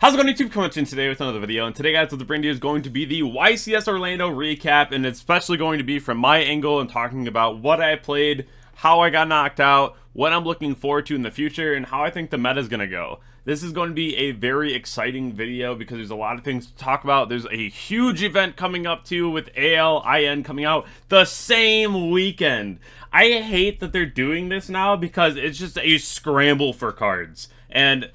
How's it going, YouTube? Coming in today with another video, and today, guys, what the bring to you is going to be the YCS Orlando recap, and it's especially going to be from my angle and talking about what I played, how I got knocked out, what I'm looking forward to in the future, and how I think the meta is going to go. This is going to be a very exciting video because there's a lot of things to talk about. There's a huge event coming up too with Alin coming out the same weekend. I hate that they're doing this now because it's just a scramble for cards, and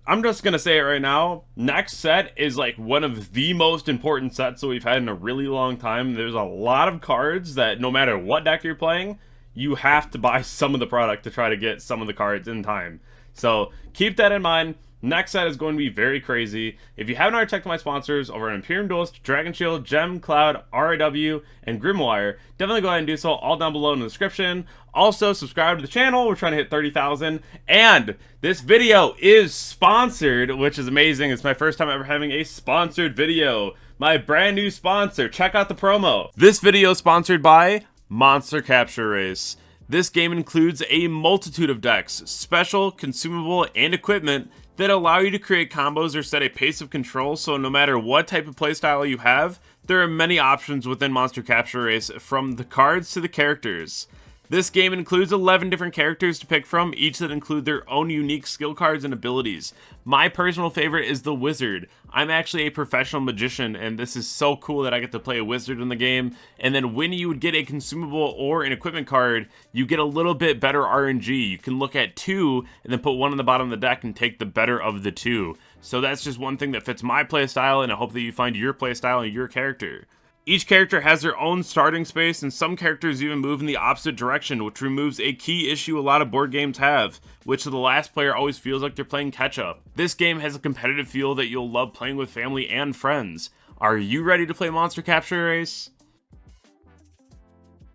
I'm just going to say it right now, next set is like one of the most important sets that we've had in a really long time. There's a lot of cards that no matter what deck you're playing, you have to buy some of the product to try to get some of the cards in time. So keep that in mind. Next set is going to be very crazy. If you haven't already checked my sponsors over at Imperium Duelist, Dragonshield, Gem, Cloud, RIW, and Grimoire, definitely go ahead and do so, all down below in the description. Also, subscribe to the channel. We're trying to hit 30,000. And this video is sponsored, which is amazing. It's my first time ever having a sponsored video. My brand new sponsor. Check out the promo. This video is sponsored by Monster Capture Race. This game includes a multitude of decks, special, consumable, and equipment that allow you to create combos or set a pace of control, so no matter what type of playstyle you have, there are many options within Monster Capture Race, from the cards to the characters. This game includes 11 different characters to pick from, each that include their own unique skill cards and abilities. My personal favorite is the Wizard. I'm actually a professional magician, and this is so cool that I get to play a wizard in the game. And then when you would get a consumable or an equipment card, you get a little bit better RNG. You can look at two and then put one on the bottom of the deck and take the better of the two. So that's just one thing that fits my playstyle, and I hope that you find your playstyle and your character. Each character has their own starting space, and some characters even move in the opposite direction, which removes a key issue a lot of board games have, which the last player always feels like they're playing catch-up. This game has a competitive feel that you'll love playing with family and friends. Are you ready to play Monster Capture Race?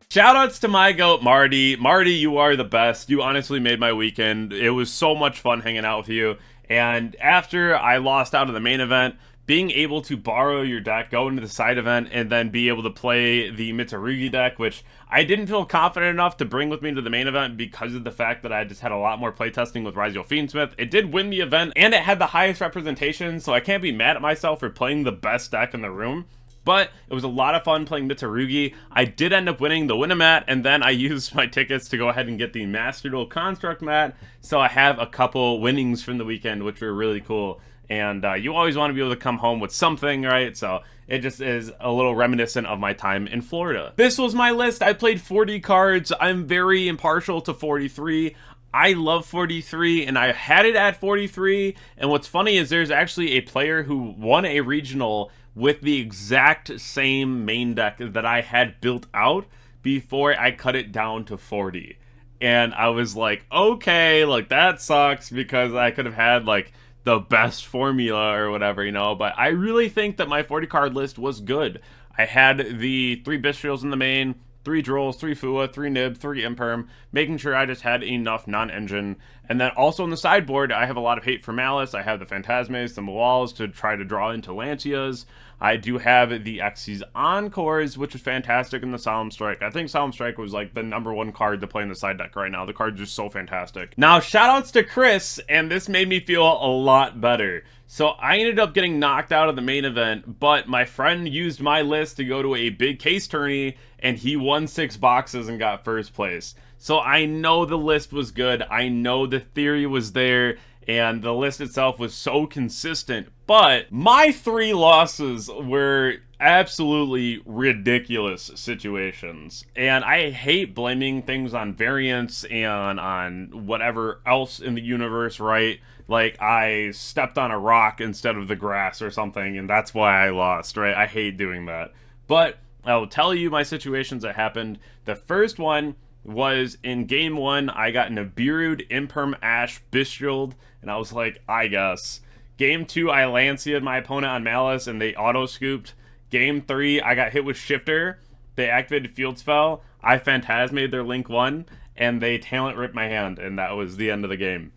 Shoutouts to my goat, Marty. Marty, you are the best. You honestly made my weekend. It was so much fun hanging out with you, and after I lost out of the main event, being able to borrow your deck, go into the side event, and then be able to play the Mitsurugi deck, which I didn't feel confident enough to bring with me to the main event because of the fact that I just had a lot more playtesting with Riw Fiendsmith. It did win the event, and it had the highest representation, so I can't be mad at myself for playing the best deck in the room. But it was a lot of fun playing Mitsurugi. I did end up winning the Winamat, and then I used my tickets to go ahead and get the Master Duel Construct mat, so I have a couple winnings from the weekend, which were really cool. And you always want to be able to come home with something, right? So it just is a little reminiscent of my time in Florida. This was my list. I played 40 cards. I'm very impartial to 43. I love 43, and I had it at 43. And what's funny is there's actually a player who won a regional with the exact same main deck that I had built out before I cut it down to 40. And I was like, okay, like that sucks because I could have had like the best formula or whatever, you know, but I really think that my 40 card list was good. I had the 3 Bystials in the main, 3 Drolls, 3 Fua, 3 Nib, 3 Imperm, making sure I just had enough non-engine. And then also on the sideboard, I have a lot of hate for Malice. I have the Phantasmes, the Mawals to try to draw into Lancias. I do have the Xyz Encores, which is fantastic in the Solemn Strike. I think Solemn Strike was like the #1 card to play in the side deck right now. The card's just so fantastic. Now, shoutouts to Chris, and this made me feel a lot better. So I ended up getting knocked out of the main event, but my friend used my list to go to a big case tourney, and he won 6 boxes and got first place. So I know the list was good. I know the theory was there, and the list itself was so consistent. But my 3 losses were absolutely ridiculous situations. And I hate blaming things on variance and on whatever else in the universe, right? Like I stepped on a rock instead of the grass or something, and that's why I lost, right? I hate doing that. But I will tell you my situations that happened. The first one was in game 1, I got Nibiru'd, Imperm, Ash, Bystial, and I was like, I guess. Game 2, I Lancia'd my opponent on Malice, and they auto-scooped. Game 3, I got hit with Shifter. They activated Field Spell. I Phantasmade their Link 1, and they Talent Ripped my hand, and that was the end of the game.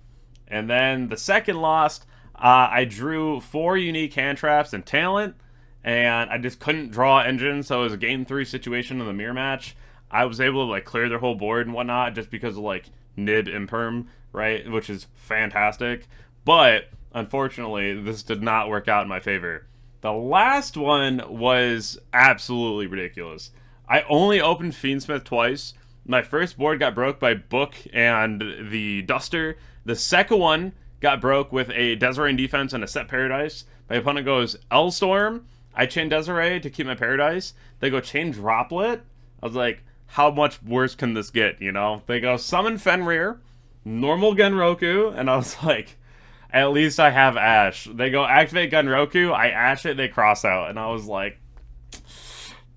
And then the second loss, I drew 4 unique hand traps and Talent, and I just couldn't draw engine, so it was a game 3 situation in the mirror match. I was able to like clear their whole board and whatnot just because of like Nib Imperm, right? Which is fantastic. But unfortunately, this did not work out in my favor. The last one was absolutely ridiculous. I only opened Fiendsmith twice. My first board got broke by Book and the Duster. The second one got broke with a Desiree in defense and a Set Paradise. My opponent goes L-Storm. I chain Desiree to keep my Paradise. They go chain Droplet. I was like, how much worse can this get, you know? They go Summon Fenrir, normal Genroku, and I was like, at least I have Ash. They go activate Genroku, I Ash it, they cross out, and I was like,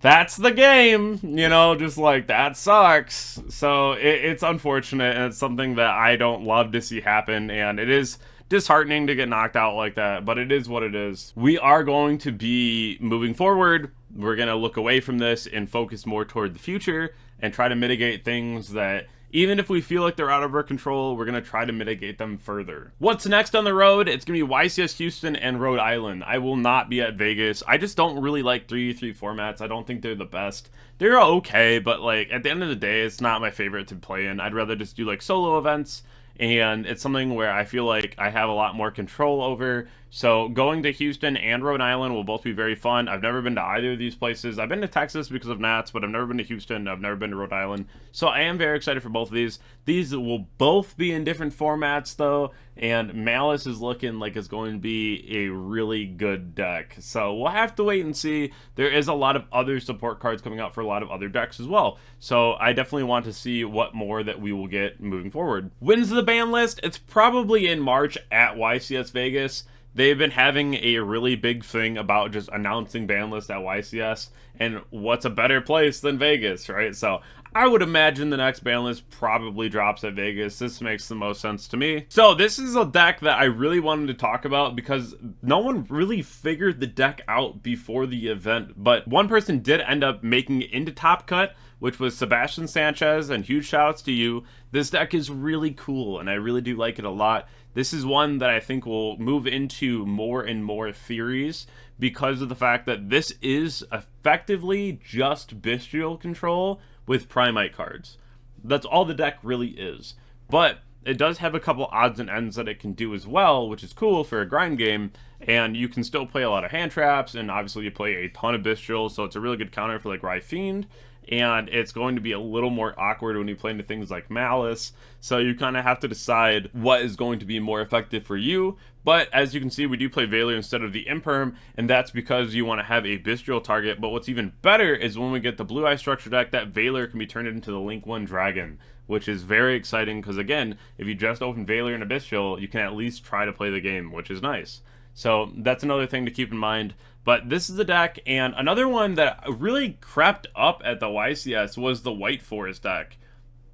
that's the game, you know, just like, that sucks. So it's unfortunate, and it's something that I don't love to see happen, and it is disheartening to get knocked out like that, but it is what it is. We are going to be moving forward. We're going to look away from this and focus more toward the future and try to mitigate things that, even if we feel like they're out of our control, we're going to try to mitigate them further. What's next on the road? It's going to be YCS Houston and Rhode Island. I will not be at Vegas. I just don't really like 3v3 formats. I don't think they're the best. They're okay, but like at the end of the day, it's not my favorite to play in. I'd rather just do like solo events, and it's something where I feel like I have a lot more control over. So going to Houston and Rhode Island will both be very fun. I've never been to either of these places. I've been to Texas because of Nats, but I've never been to Houston. I've never been to Rhode Island. So I am very excited for both of these. These will both be in different formats though, and Malice is looking like it's going to be a really good deck. So we'll have to wait and see. There is a lot of other support cards coming out for a lot of other decks as well. So I definitely want to see what more that we will get moving forward. When's the ban list? It's probably in March at YCS Vegas. They've been having a really big thing about just announcing ban lists at YCS, and what's a better place than Vegas, right? So I would imagine the next ban list probably drops at Vegas. This makes the most sense to me. So this is a deck that I really wanted to talk about because no one really figured the deck out before the event, but one person did end up making it into Top Cut, which was Sebastian Sanchez, and huge shoutouts to you. This deck is really cool, and I really do like it a lot. This is one that I think will move into more and more theories because of the fact that this is effectively just Bestial control with Primite cards. That's all the deck really is. But it does have a couple odds and ends that it can do as well, which is cool for a grind game, and you can still play a lot of hand traps, and obviously you play a ton of Bestial, so it's a really good counter for like Riw Fiend. And it's going to be a little more awkward when you play into things like Malice, so you kind of have to decide what is going to be more effective for you. But as you can see, we do play Veiler instead of the Imperium, and that's because you want to have a Bestial target. But what's even better is when we get the Blue Eye Structure deck, that Veiler can be turned into the Link 1 Dragon, which is very exciting because, again, if you just open Veiler and a Bestial, you can at least try to play the game, which is nice. So that's another thing to keep in mind. But this is the deck, and another one that really crept up at the YCS was the White Forest deck.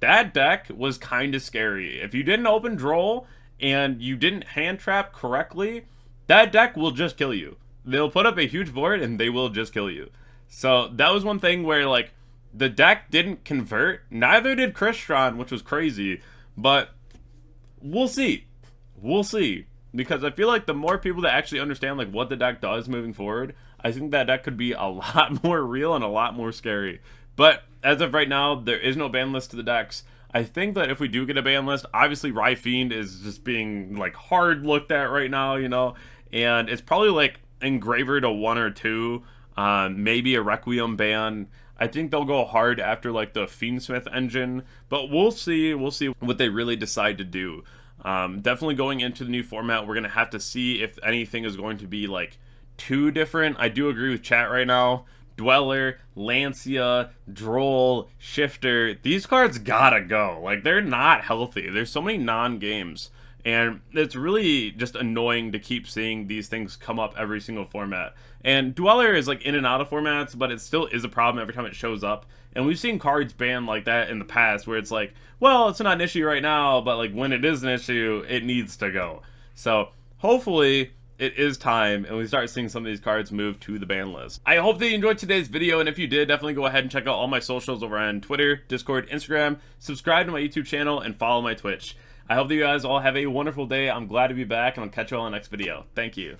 That deck was kind of scary. If you didn't open Droll and you didn't hand trap correctly, that deck will just kill you. They'll put up a huge board and they will just kill you. So that was one thing where like the deck didn't convert. Neither did Crystron, which was crazy. But we'll see. We'll see. Because I feel like the more people that actually understand like what the deck does moving forward, I think that deck could be a lot more real and a lot more scary. But as of right now, there is no ban list to the decks. I think that if we do get a ban list, obviously Riw Fiend is just being like hard looked at right now, you know, and it's probably like Engraver to 1 or 2, maybe a Requiem ban. I think they'll go hard after like the Fiendsmith engine, but we'll see what they really decide to do. Definitely going into the new format, we're gonna have to see if anything is going to be like too different. I do agree with chat right now. Dweller, Lancia, Droll, Shifter, these cards gotta go. Like, they're not healthy. There's so many non-games, and it's really just annoying to keep seeing these things come up every single format. And Dweller is like in and out of formats, but it still is a problem every time it shows up. And we've seen cards banned like that in the past where it's like, well, it's not an issue right now, but like when it is an issue, it needs to go. So hopefully it is time and we start seeing some of these cards move to the ban list. I hope that you enjoyed today's video, and if you did, definitely go ahead and check out all my socials over on Twitter, Discord, Instagram, subscribe to my YouTube channel, and follow my Twitch. I hope that you guys all have a wonderful day. I'm glad to be back, and I'll catch you all in the next video. Thank you.